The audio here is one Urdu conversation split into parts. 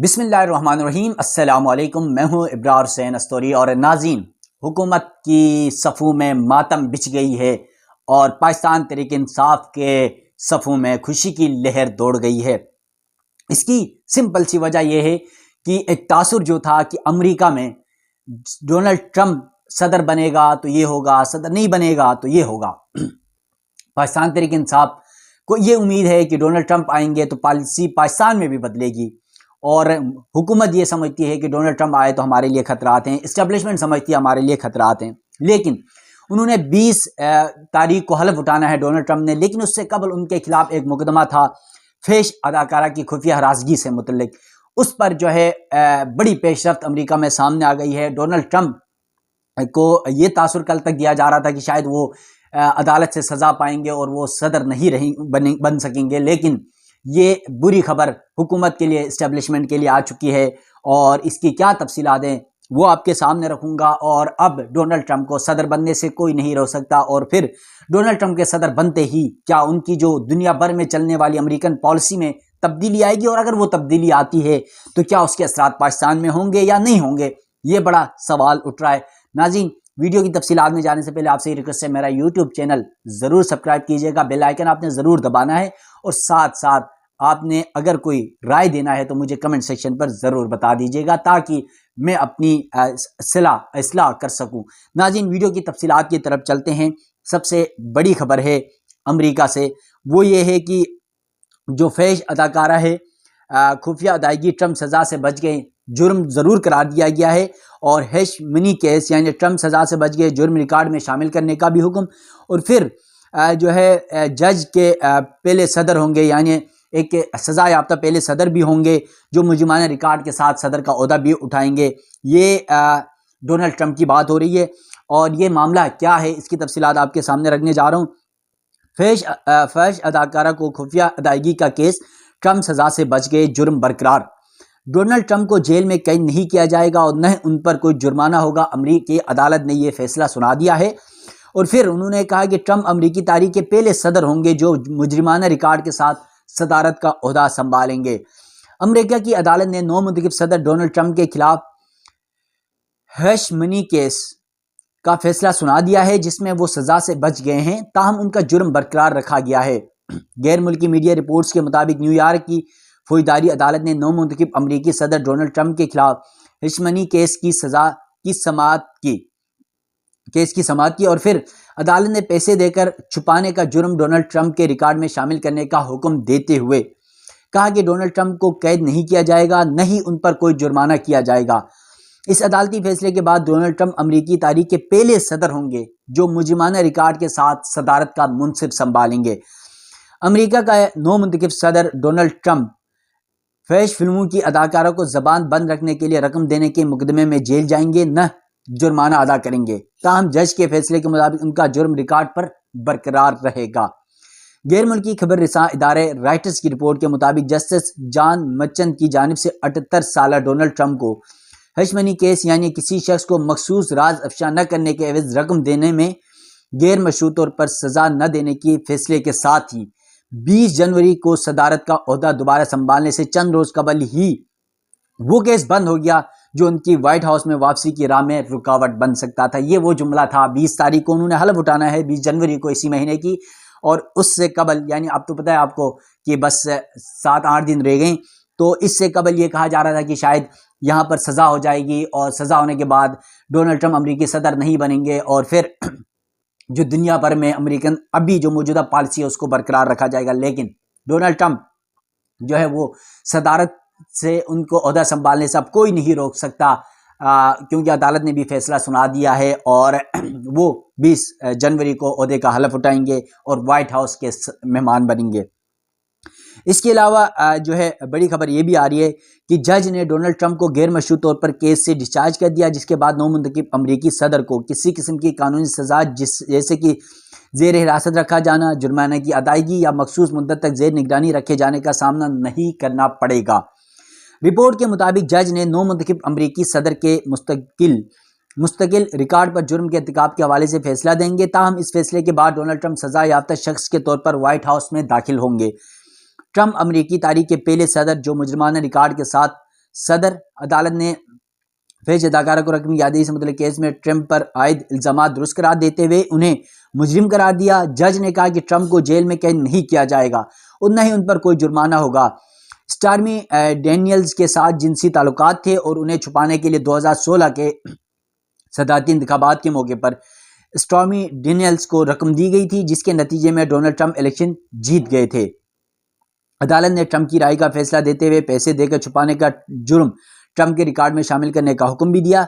بسم اللہ الرحمن الرحیم۔ السلام علیکم، میں ہوں ابرار حسین استوری۔ اور ناظرین، حکومت کی صفوں میں ماتم بچھ گئی ہے اور پاکستان تحریک انصاف کے صفوں میں خوشی کی لہر دوڑ گئی ہے۔ اس کی سمپل سی وجہ یہ ہے کہ ایک تاثر جو تھا کہ امریکہ میں ڈونلڈ ٹرمپ صدر بنے گا تو یہ ہوگا، صدر نہیں بنے گا تو یہ ہوگا۔ پاکستان تحریک انصاف کو یہ امید ہے کہ ڈونلڈ ٹرمپ آئیں گے تو پالیسی پاکستان میں بھی بدلے گی، اور حکومت یہ سمجھتی ہے کہ ڈونلڈ ٹرمپ آئے تو ہمارے لیے خطرات ہیں، اسٹیبلشمنٹ سمجھتی ہے ہمارے لیے خطرات ہیں۔ لیکن انہوں نے 20 تاریخ کو حلف اٹھانا ہے ڈونلڈ ٹرمپ نے، لیکن اس سے قبل ان کے خلاف ایک مقدمہ تھا فیش اداکارہ کی خفیہ ہراسگی سے متعلق۔ اس پر جو ہے بڑی پیش رفت امریکہ میں سامنے آ گئی ہے۔ ڈونلڈ ٹرمپ کو یہ تاثر کل تک دیا جا رہا تھا کہ شاید وہ عدالت سے سزا پائیں گے اور وہ صدر نہیں بن سکیں گے، لیکن یہ بری خبر حکومت کے لیے، اسٹیبلشمنٹ کے لیے آ چکی ہے، اور اس کی کیا تفصیلات ہیں وہ آپ کے سامنے رکھوں گا۔ اور اب ڈونلڈ ٹرمپ کو صدر بننے سے کوئی نہیں روک سکتا، اور پھر ڈونلڈ ٹرمپ کے صدر بنتے ہی کیا ان کی جو دنیا بھر میں چلنے والی امریکن پالیسی میں تبدیلی آئے گی، اور اگر وہ تبدیلی آتی ہے تو کیا اس کے اثرات پاکستان میں ہوں گے یا نہیں ہوں گے، یہ بڑا سوال اٹھ رہا ہے۔ ناظرین، ویڈیو کی تفصیلات میں جانے سے پہلے آپ سے یہ ریکویسٹ ہے، میرا یوٹیوب چینل ضرور سبسکرائب کیجئے گا، بیل آئیکن آپ نے ضرور دبانا ہے، اور ساتھ ساتھ آپ نے اگر کوئی رائے دینا ہے تو مجھے کمنٹ سیکشن پر ضرور بتا دیجئے گا تاکہ میں اپنی اصلاح کر سکوں۔ ناظرین، ویڈیو کی تفصیلات کی طرف چلتے ہیں۔ سب سے بڑی خبر ہے امریکہ سے، وہ یہ ہے کہ جو فیش اداکارہ ہے، خفیہ ادائیگی ٹرمپ سزا سے بچ گئے، جرم ضرور قرار دیا گیا ہے، اور ہیش منی کیس یعنی ٹرمپ سزا سے بچ گئے جرم ریکارڈ میں شامل کرنے کا بھی حکم، اور پھر جو ہے جج کے پہلے صدر ہوں گے، یعنی ایک سزا یافتہ پہلے صدر بھی ہوں گے جو مجرمانہ ریکارڈ کے ساتھ صدر کا عہدہ بھی اٹھائیں گے۔ یہ ڈونلڈ ٹرمپ کی بات ہو رہی ہے، اور یہ معاملہ کیا ہے اس کی تفصیلات آپ کے سامنے رکھنے جا رہا ہوں۔ فیش اداکارہ کو خفیہ ادائیگی کا کیس، ٹرمپ سزا سے بچ گئے، جرم برقرار۔ ڈونلڈ ٹرمپ کو جیل میں قید نہیں کیا جائے گا اور نہ ان پر کوئی جرمانہ ہوگا، امریکی عدالت نے یہ فیصلہ سنا دیا ہے۔ اور پھر انہوں نے کہا کہ ٹرمپ امریکی تاریخ کے پہلے صدر ہوں گے جو مجرمانہ ریکارڈ کے ساتھ صدارت کا عہدہ سنبھالیں گے۔ امریکہ کی عدالت نے نو منتخب صدر ڈونلڈ ٹرمپ کے خلاف ہیش منی کیس کا فیصلہ سنا دیا ہے جس میں وہ سزا سے بچ گئے ہیں، تاہم ان کا جرم برقرار رکھا گیا ہے۔ غیر ملکی میڈیا رپورٹس کے مطابق نیو یارک کی فوجداری عدالت نے نو منتخب امریکی صدر ڈونلڈ ٹرمپ کے خلاف ہیش منی کیس کی سماعت کی، اور پھر عدالت نے پیسے دے کر چھپانے کا جرم ڈونلڈ ٹرمپ کے ریکارڈ میں شامل کرنے کا حکم دیتے ہوئے کہا کہ ڈونلڈ ٹرمپ کو قید نہیں کیا جائے گا، نہ ہی ان پر کوئی جرمانہ کیا جائے گا۔ اس عدالتی فیصلے کے بعد ڈونلڈ ٹرمپ امریکی تاریخ کے پہلے صدر ہوں گے جو مجرمانہ ریکارڈ کے ساتھ صدارت کا منصب سنبھالیں گے۔ امریکہ کا نو منتخب صدر ڈونلڈ ٹرمپ فیش فلموں کی اداکاروں کو زبان بند رکھنے کے لیے رقم دینے کے مقدمے میں جیل جائیں گے، نہ جرمانہ ادا کریں گے، تاہم جج کے فیصلے کے مطابق ان کا جرم ریکارڈ پر برقرار رہے گا۔ غیر ملکی خبر رساں ادارے رائٹرز کی رپورٹ کے مطابق جسٹس جان مچن کی جانب سے 78 سالہ ڈونلڈ ٹرمپ کو ہیش منی کیس یعنی کسی شخص کو مخصوص راز افشا نہ کرنے کے عوض رقم دینے میں غیر مشروط طور پر سزا نہ دینے کے فیصلے کے ساتھ ہی 20 جنوری کو صدارت کا عہدہ دوبارہ سنبھالنے سے چند روز قبل ہی وہ کیس بند ہو گیا جو ان کی وائٹ ہاؤس میں واپسی کی راہ میں رکاوٹ بن سکتا تھا۔ یہ وہ جملہ تھا، 20 تاریخ کو انہوں نے حلف اٹھانا ہے، 20 جنوری کو اسی مہینے کی، اور اس سے قبل یعنی اب تو پتہ ہے آپ کو کہ بس 7-8 دن رہ گئیں، تو اس سے قبل یہ کہا جا رہا تھا کہ شاید یہاں پر سزا ہو جائے گی، اور سزا ہونے کے بعد ڈونلڈ ٹرمپ امریکی صدر نہیں بنیں گے، اور پھر جو دنیا بھر میں امریکن ابھی جو موجودہ پالیسی ہے اس کو برقرار رکھا جائے گا۔ لیکن ڈونلڈ ٹرمپ جو ہے وہ صدارت سے ان کو عہدہ سنبھالنے سے اب کوئی نہیں روک سکتا، کیونکہ عدالت نے بھی فیصلہ سنا دیا ہے، اور وہ 20 جنوری کو عہدے کا حلف اٹھائیں گے اور وائٹ ہاؤس کے مہمان بنیں گے۔ اس کے علاوہ جو ہے بڑی خبر یہ بھی آ رہی ہے کہ جج نے ڈونلڈ ٹرمپ کو غیر مشروط طور پر کیس سے ڈسچارج کر دیا، جس کے بعد نو منتخب امریکی صدر کو کسی قسم کی قانونی سزا جیسے کہ زیر حراست رکھا جانا، جرمانے کی ادائیگی یا مخصوص مدت تک زیر نگرانی رکھے جانے کا سامنا نہیں کرنا پڑے گا۔ رپورٹ کے مطابق جج نے نو منتخب امریکی صدر کے مستقل ریکارڈ پر جرم کے ارتکاب کے حوالے سے فیصلہ دیں گے، تاہم اس فیصلے کے بعد ڈونلڈ ٹرمپ سزا یافتہ شخص کے طور پر وائٹ ہاؤس میں داخل ہوں گے۔ ٹرمپ امریکی تاریخ کے پہلے صدر جو مجرمانہ ریکارڈ کے ساتھ صدر عدالت نے فیش اداکارہ کو رقم کی ادائیگی سے متعلق کیس میں ٹرمپ پر عائد الزامات درست قرار دیتے ہوئے انہیں مجرم قرار دیا۔ جج نے کہا کہ ٹرمپ کو جیل میں قید نہیں کیا جائے گا اور نہ ہی ان پر کوئی جرمانہ ہوگا۔ اسٹارمی ڈینیلز کے ساتھ جنسی تعلقات تھے اور انہیں چھپانے کے لیے 2016 کے صدارتی انتخابات کے موقع پر اسٹارمی ڈینیلز کو رقم دی گئی تھی، جس کے نتیجے میں ڈونلڈ ٹرمپ الیکشن جیت گئے تھے۔ عدالت نے ٹرمپ کی رائے کا فیصلہ دیتے ہوئے پیسے دے کر چھپانے کا جرم ٹرمپ کے ریکارڈ میں شامل کرنے کا حکم بھی دیا۔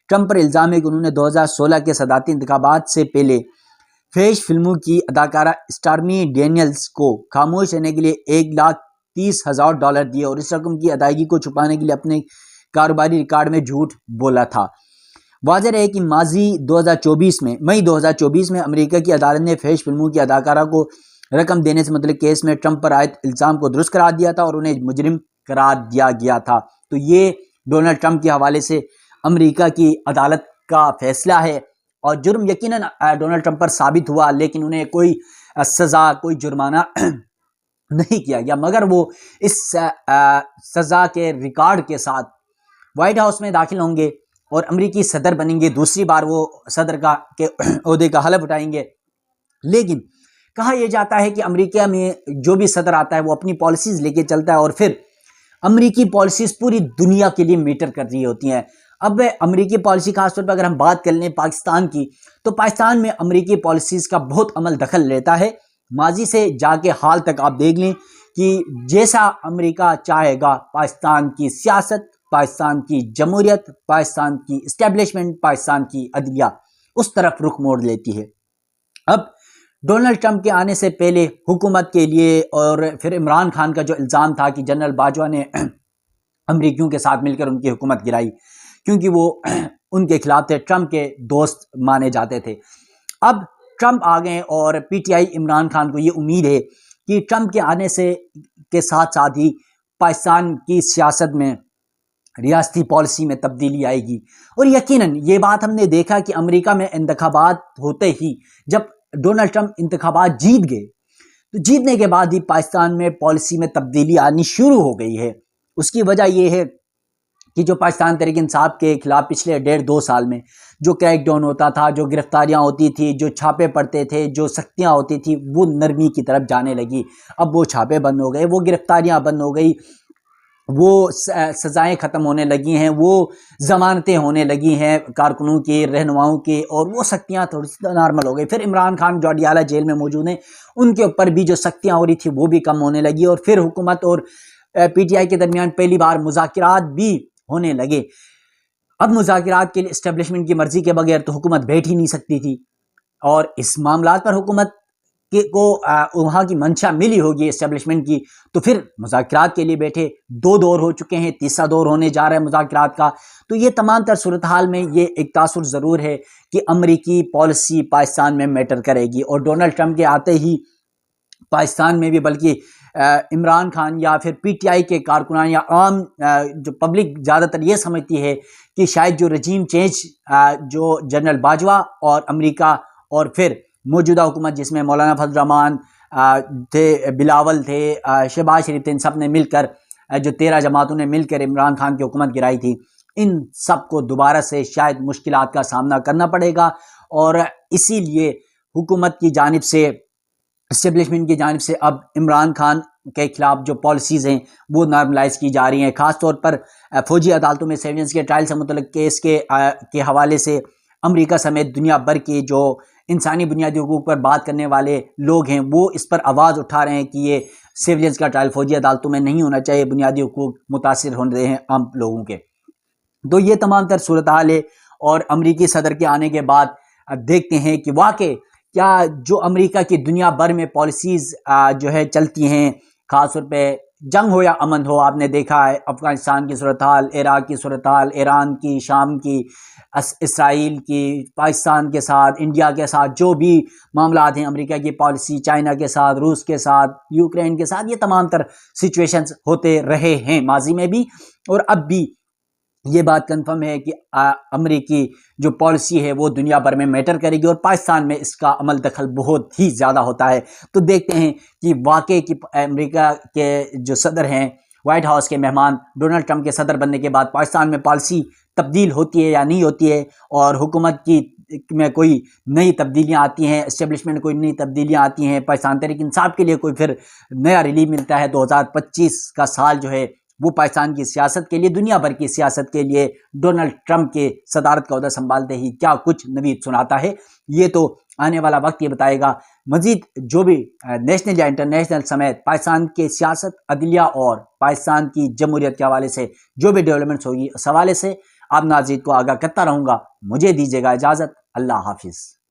ٹرمپ پر الزام ہے کہ انہوں نے 2016 کے صدارتی انتخابات سے پہلے فیش فلموں کی اداکارہ اسٹارمی ڈینیلز کو خاموش رہنے کے لیے $1,30,000 دیے اور اس رقم کی ادائیگی کو چھپانے کے لیے اپنے کاروباری ریکارڈ میں جھوٹ بولا تھا۔ واضح رہے کہ مئی 2024 میں امریکہ کی عدالت نے فیش فلموں کی اداکارہ کو رقم دینے سے متعلق کیس میں ٹرمپ پر عائد الزام کو درست قرار دیا تھا اور انہیں مجرم قرار دیا گیا تھا۔ تو یہ ڈونلڈ ٹرمپ کے حوالے سے امریکہ کی عدالت کا فیصلہ ہے، اور جرم یقیناً ڈونلڈ ٹرمپ پر ثابت ہوا، لیکن انہیں کوئی سزا، کوئی جرمانہ نہیں کیا گیا، مگر وہ اس سزا کے ریکارڈ کے ساتھ وائٹ ہاؤس میں داخل ہوں گے اور امریکی صدر بنیں گے، دوسری بار وہ صدر کے عہدے کا حلف اٹھائیں گے۔ لیکن کہا یہ جاتا ہے کہ امریکہ میں جو بھی صدر آتا ہے وہ اپنی پالیسیز لے کے چلتا ہے، اور پھر امریکی پالیسیز پوری دنیا کے لیے میٹر کر رہی ہوتی ہیں۔ اب امریکی پالیسی خاص طور پر اگر ہم بات کر لیں پاکستان کی، تو پاکستان میں امریکی پالیسیز کا بہت عمل دخل لیتا ہے۔ ماضی سے جا کے حال تک آپ دیکھ لیں کہ جیسا امریکہ چاہے گا پاکستان کی سیاست، پاکستان کی جمہوریت، پاکستان کی اسٹیبلشمنٹ، پاکستان کی عدلیہ اس طرف رخ موڑ لیتی ہے۔ اب ڈونلڈ ٹرمپ کے آنے سے پہلے حکومت کے لیے، اور پھر عمران خان کا جو الزام تھا کہ جنرل باجوہ نے امریکیوں کے ساتھ مل کر ان کی حکومت گرائی، کیونکہ وہ ان کے خلاف تھے، ٹرمپ کے دوست مانے جاتے تھے۔ اب ٹرمپ آ گئے اور P T I Imran Khan کو یہ امید ہے کہ ٹرمپ کے آنے سے کے ساتھ ساتھ ہی پاکستان کی سیاست میں، ریاستی پالیسی میں تبدیلی آئے گی۔ اور یقیناً یہ بات ہم نے دیکھا کہ امریکہ میں انتخابات ہوتے ہی جب ڈونلڈ ٹرمپ انتخابات جیت گئے، تو جیتنے کے بعد ہی پاکستان میں پالیسی میں تبدیلی آنی شروع ہو گئی ہے۔ اس کی وجہ یہ ہے کہ جو پاکستان تحریک انصاف کے خلاف پچھلے 1.5-2 سال میں جو کریک ڈاؤن ہوتا تھا، جو گرفتاریاں ہوتی تھی، جو چھاپے پڑتے تھے، جو سختیاں ہوتی تھی، وہ نرمی کی طرف جانے لگی۔ اب وہ چھاپے بند ہو گئے، وہ گرفتاریاں بند ہو گئی، وہ سزائیں ختم ہونے لگی ہیں، وہ ضمانتیں ہونے لگی ہیں کارکنوں کی، رہنماؤں کی، اور وہ سختیاں تھوڑی سی نارمل ہو گئی۔ پھر عمران خان جو اڈیالہ جیل میں موجود ہیں، ان کے اوپر بھی جو سختیاں ہو رہی تھی وہ بھی کم ہونے لگی، اور پھر حکومت اور پی ٹی آئی کے درمیان پہلی بار مذاکرات بھی ہونے لگے۔ اب مذاکرات کے لیے اسٹیبلشمنٹ کی مرضی کے بغیر تو حکومت بیٹھ ہی نہیں سکتی تھی، اور اس معاملات پر حکومت کو وہاں کی منشا ملی ہوگی اسٹیبلشمنٹ کی، تو پھر مذاکرات کے لیے بیٹھے۔ 2 دور ہو چکے ہیں، تیسرا دور ہونے جا رہا ہے مذاکرات کا۔ تو یہ تمام تر صورتحال میں یہ ایک تاثر ضرور ہے کہ امریکی پالیسی پاکستان میں میٹر کرے گی، اور ڈونلڈ ٹرمپ کے آتے ہی پاکستان میں بھی، بلکہ عمران خان یا پھر پی ٹی آئی کے کارکنان یا عام جو پبلک زیادہ تر یہ سمجھتی ہے کہ شاید جو رجیم چینج جو جنرل باجوہ اور امریکہ اور پھر موجودہ حکومت جس میں مولانا فضل الرحمان تھے، بلاول تھے، شہباز شریف تھے، ان سب نے مل کر، جو 13 جماعتوں نے مل کر عمران خان کی حکومت گرائی تھی، ان سب کو دوبارہ سے شاید مشکلات کا سامنا کرنا پڑے گا، اور اسی لیے حکومت کی جانب سے، اسٹیبلشمنٹ کی جانب سے اب عمران خان کے خلاف جو پالیسیز ہیں وہ نارملائز کی جا رہی ہیں۔ خاص طور پر فوجی عدالتوں میں سیونس کے ٹرائل سے متعلق کیس کے حوالے سے امریکہ سمیت دنیا بھر کے جو انسانی بنیادی حقوق پر بات کرنے والے لوگ ہیں وہ اس پر آواز اٹھا رہے ہیں کہ یہ سیولینس کا ٹرائل فوجی عدالتوں میں نہیں ہونا چاہیے، بنیادی حقوق متاثر ہو رہے ہیں عام لوگوں کے۔ تو یہ تمام تر صورتحال ہے، اور امریکی صدر کے آنے کے بعد دیکھتے ہیں کہ واقع کیا جو امریکہ کی دنیا بھر میں پالیسیز جو ہے چلتی ہیں، خاص طور پہ جنگ ہو یا امن ہو، آپ نے دیکھا ہے افغانستان کی صورتحال، عراق کی صورتحال، ایران کی، شام کی، اسرائیل کی، پاکستان کے ساتھ، انڈیا کے ساتھ جو بھی معاملات ہیں، امریکہ کی پالیسی، چائنا کے ساتھ، روس کے ساتھ، یوکرین کے ساتھ، یہ تمام تر سچویشنز ہوتے رہے ہیں ماضی میں بھی، اور اب بھی یہ بات کنفرم ہے کہ امریکی جو پالیسی ہے وہ دنیا بھر میں میٹر کرے گی، اور پاکستان میں اس کا عمل دخل بہت ہی زیادہ ہوتا ہے۔ تو دیکھتے ہیں کہ واقعی کہ امریکہ کے جو صدر ہیں وائٹ ہاؤس کے مہمان ڈونلڈ ٹرمپ کے صدر بننے کے بعد پاکستان میں پالیسی تبدیل ہوتی ہے یا نہیں ہوتی ہے، اور حکومت کی میں کوئی نئی تبدیلیاں آتی ہیں، اسٹیبلشمنٹ کوئی نئی تبدیلیاں آتی ہیں، پاکستان تحریک انصاف کے لیے کوئی پھر نیا ریلیف ملتا ہے۔ 2025 کا سال جو ہے وہ پاکستان کی سیاست کے لیے، دنیا بھر کی سیاست کے لیے ڈونلڈ ٹرمپ کے صدارت کا عہدہ سنبھالتے ہی کیا کچھ نوید سناتا ہے، یہ تو آنے والا وقت یہ بتائے گا۔ مزید جو بھی نیشنل یا انٹرنیشنل سمیت پاکستان کے سیاست، عدلیہ اور پاکستان کی جمہوریت کے حوالے سے جو بھی ڈیولپمنٹس ہوگی، اس حوالے سے آپ ناظرین کو آگاہ کرتا رہوں گا۔ مجھے دیجیے گا اجازت، اللہ حافظ۔